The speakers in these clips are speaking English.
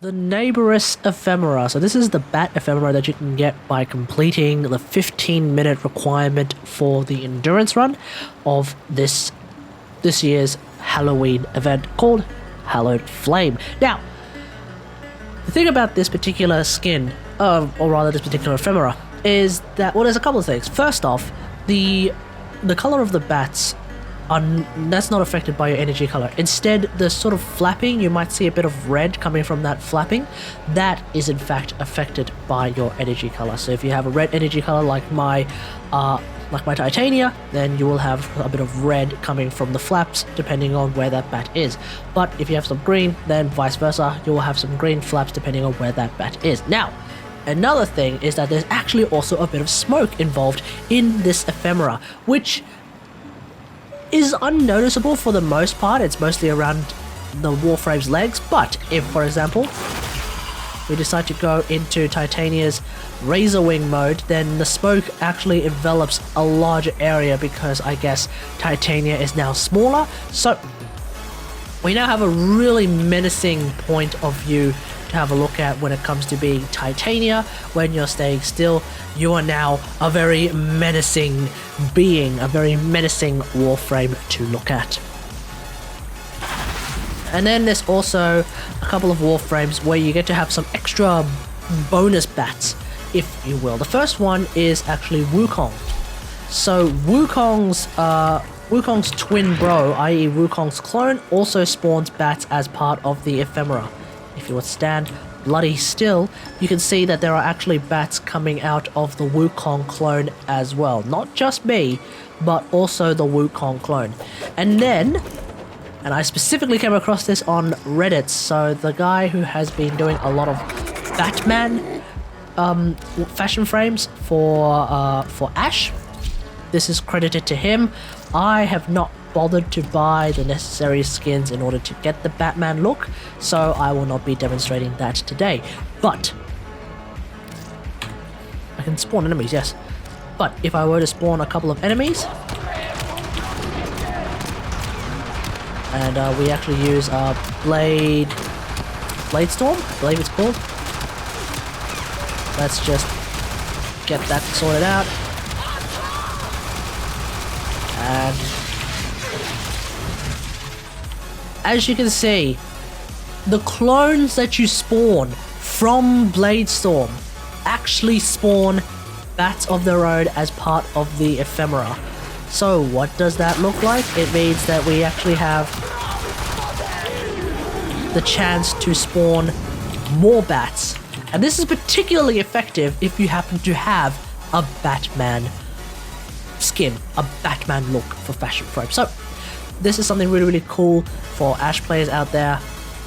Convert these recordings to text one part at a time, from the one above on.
The Naberus Ephemera. So this is the bat ephemera that you can get by completing the 15-minute requirement for the endurance run of this year's Halloween event called Hallowed Flame. Now, the thing about this particular skin, or rather this particular ephemera, is that, well, there's a couple of things. First off, the color of the bats that's not affected by your energy color. Instead, the sort of flapping, you might see a bit of red coming from that flapping. That is in fact affected by your energy color. So if you have a red energy color like my Titania, then you will have a bit of red coming from the flaps depending on where that bat is. But if you have some green, then vice versa, you will have some green flaps depending on where that bat is. Now, another thing is that there's actually also a bit of smoke involved in this ephemera, which is unnoticeable for the most part. It's mostly around the WarFrame's legs, but if, for example, we decide to go into Titania's Razor Wing mode, then the smoke actually envelops a larger area because I guess Titania is now smaller. So we now have a really menacing point of view to have a look at when it comes to being Titania. When you're staying still, you are now a very menacing being, a very menacing Warframe to look at. And then there's also a couple of Warframes where you get to have some extra bonus bats, if you will. The first one is actually Wukong. So Wukong's twin bro, i.e. Wukong's clone, also spawns bats as part of the ephemera. If you would stand bloody still, you can see that there are actually bats coming out of the Wukong clone as well. Not just me, but also the Wukong clone. And then, and I specifically came across this on Reddit, so the guy who has been doing a lot of Batman fashion frames for Ash, this is credited to him. I have not bothered to buy the necessary skins in order to get the Batman look, so I will not be demonstrating that today. But I can spawn enemies, yes. But if I were to spawn a couple of enemies, and we actually use Blade Storm, I believe it's called. Let's just get that sorted out. And as you can see, the clones that you spawn from Bladestorm actually spawn bats of their own as part of the ephemera. So what does that look like? It means that we actually have the chance to spawn more bats. And this is particularly effective if you happen to have a Batman skin, a Batman look for FashionFrame. So this is something really, really cool for Ash players out there,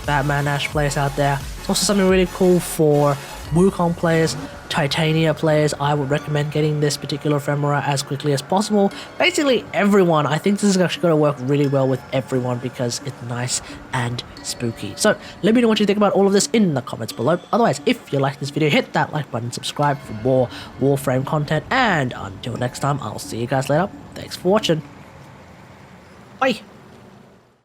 Batman Ash players out there. It's also something really cool for Wukong players, Titania players. I would recommend getting this particular ephemera as quickly as possible. Basically everyone. I think this is actually going to work really well with everyone because it's nice and spooky. So let me know what you think about all of this in the comments below. Otherwise, if you like this video, hit that like button, subscribe for more Warframe content, and until next time, I'll see you guys later. Thanks for watching. Bye.